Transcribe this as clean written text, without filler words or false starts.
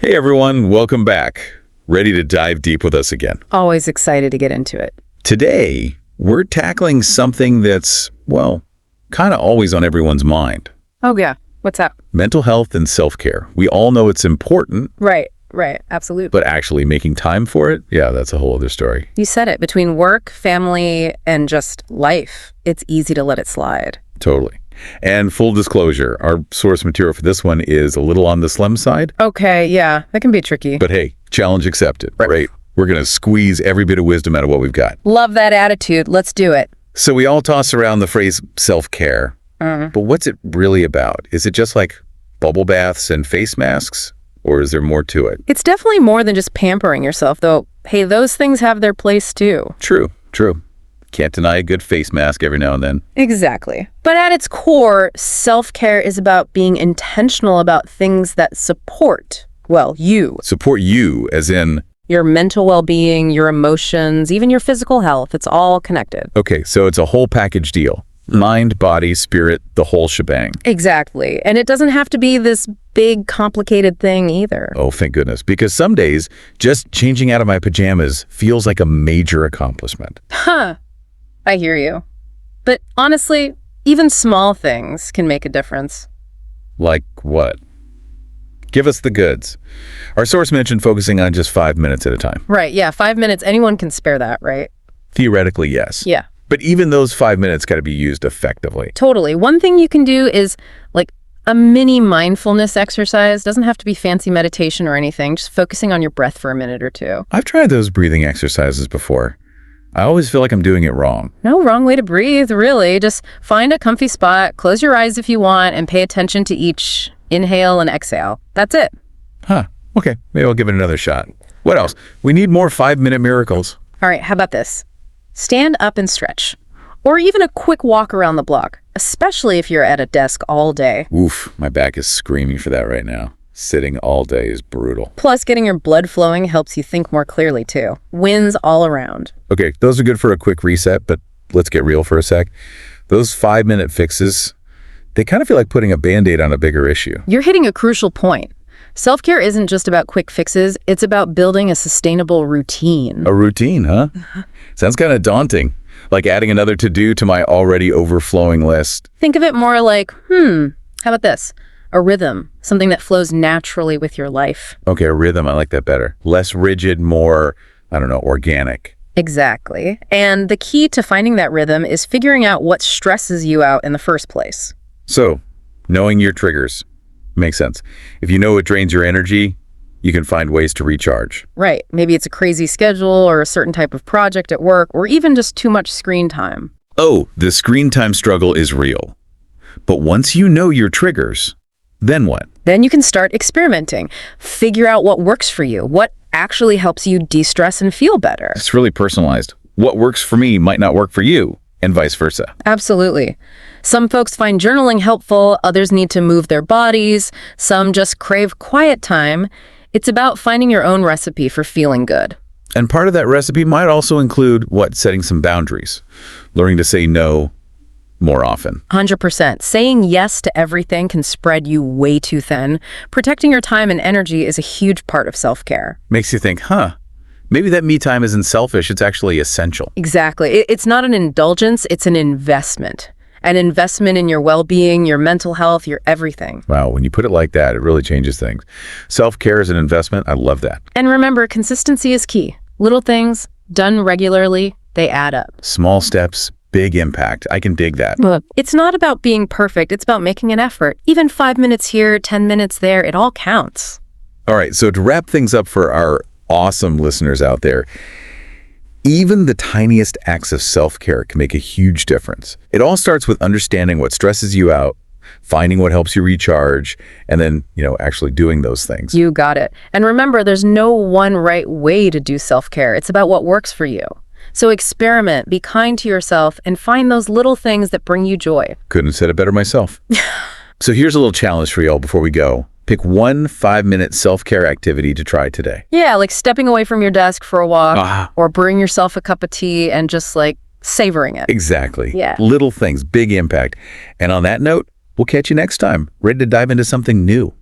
Hey everyone, welcome back. Ready to dive deep with us again. Always excited to get into it. Today, we're tackling something that's, well, kind of always on everyone's mind. Oh yeah, what's up? Mental health and self-care. We all know it's important. Right, absolutely. But actually making time for it, yeah, that's a whole other story. You said it. Between work, family, and just life, it's easy to let it slide. Totally. And full disclosure, our source material for this one is a little on the slim side. Okay, yeah, that can be tricky. But hey, challenge accepted, right? We're going to squeeze every bit of wisdom out of what we've got. Love that attitude. Let's do it. So we all toss around the phrase self-care, but what's it really about? Is it just like bubble baths and face masks, or is there more to it? It's definitely more than just pampering yourself, though. Hey, those things have their place too. True. Can't deny a good face mask every now and then. Exactly. But at its core, self-care is about being intentional about things that support, well, you. Support you, as in? Your mental well-being, your emotions, even your physical health. It's all connected. Okay, so it's a whole package deal. Mind, body, spirit, the whole shebang. Exactly. And it doesn't have to be this big, complicated thing either. Oh, thank goodness. Because some days, just changing out of my pajamas feels like a major accomplishment. I hear you. But honestly, even small things can make a difference. Like what? Give us the goods. Our source mentioned focusing on just 5 minutes at a time. Right, yeah, 5 minutes. Anyone can spare that, right? Theoretically, yes. Yeah. But even those 5 minutes got to be used effectively. Totally. One thing you can do is like a mini mindfulness exercise. Doesn't have to be fancy meditation or anything. Just focusing on your breath for a minute or two. I've tried those breathing exercises before. I always feel like I'm doing it wrong. No wrong way to breathe, really. Just find a comfy spot, close your eyes if you want, and pay attention to each inhale and exhale. That's it. Okay. Maybe I'll give it another shot. What else? We need more 5-minute miracles. All right, how about this? Stand up and stretch. Or even a quick walk around the block, especially if you're at a desk all day. Oof, my back is screaming for that right now. Sitting all day is brutal. Plus, getting your blood flowing helps you think more clearly, too. Wins all around. Okay, those are good for a quick reset, but let's get real for a sec. Those 5-minute fixes, they kind of feel like putting a Band-Aid on a bigger issue. You're hitting a crucial point. Self-care isn't just about quick fixes. It's about building a sustainable routine. A routine, huh? Sounds kind of daunting. Like adding another to-do to my already overflowing list. Think of it more like, how about this? A rhythm, something that flows naturally with your life. Okay, a rhythm, I like that better. Less rigid, more, organic. Exactly. And the key to finding that rhythm is figuring out what stresses you out in the first place. So, knowing your triggers makes sense. If you know what drains your energy, you can find ways to recharge. Right. Maybe it's a crazy schedule or a certain type of project at work, or even just too much screen time. Oh, the screen time struggle is real. But once you know your triggers, then what? Then you can start experimenting. Figure out what works for you, what actually helps you de-stress and feel better. It's really personalized. What works for me might not work for you, and vice versa. Absolutely. Some folks find journaling helpful, others need to move their bodies, some just crave quiet time. It's about finding your own recipe for feeling good. And part of that recipe might also include, setting some boundaries. Learning to say no more often. 100%. Saying yes to everything can spread you way too thin. Protecting your time and energy is a huge part of self-care. Makes you think, maybe that me time isn't selfish, it's actually essential. Exactly. It's not an indulgence, it's an investment. An investment in your well-being, your mental health, your everything. Wow, when you put it like that, it really changes things. Self-care is an investment. I love that. And remember, consistency is key. Little things, done regularly, they add up. Small steps, big impact. I can dig that. It's not about being perfect. It's about making an effort. Even 5 minutes here, 10 minutes there, it all counts. All right, so to wrap things up for our awesome listeners out there, even the tiniest acts of self-care can make a huge difference. It all starts with understanding what stresses you out, finding what helps you recharge, and then, actually doing those things. You got it. And remember, there's no one right way to do self-care. It's about what works for you. So experiment, be kind to yourself, and find those little things that bring you joy. Couldn't have said it better myself. So here's a little challenge for y'all before we go. Pick one 5-minute self-care activity to try today. Yeah, like stepping away from your desk for a walk, or brewing yourself a cup of tea and just savoring it. Exactly. Yeah. Little things, big impact. And on that note, we'll catch you next time, ready to dive into something new.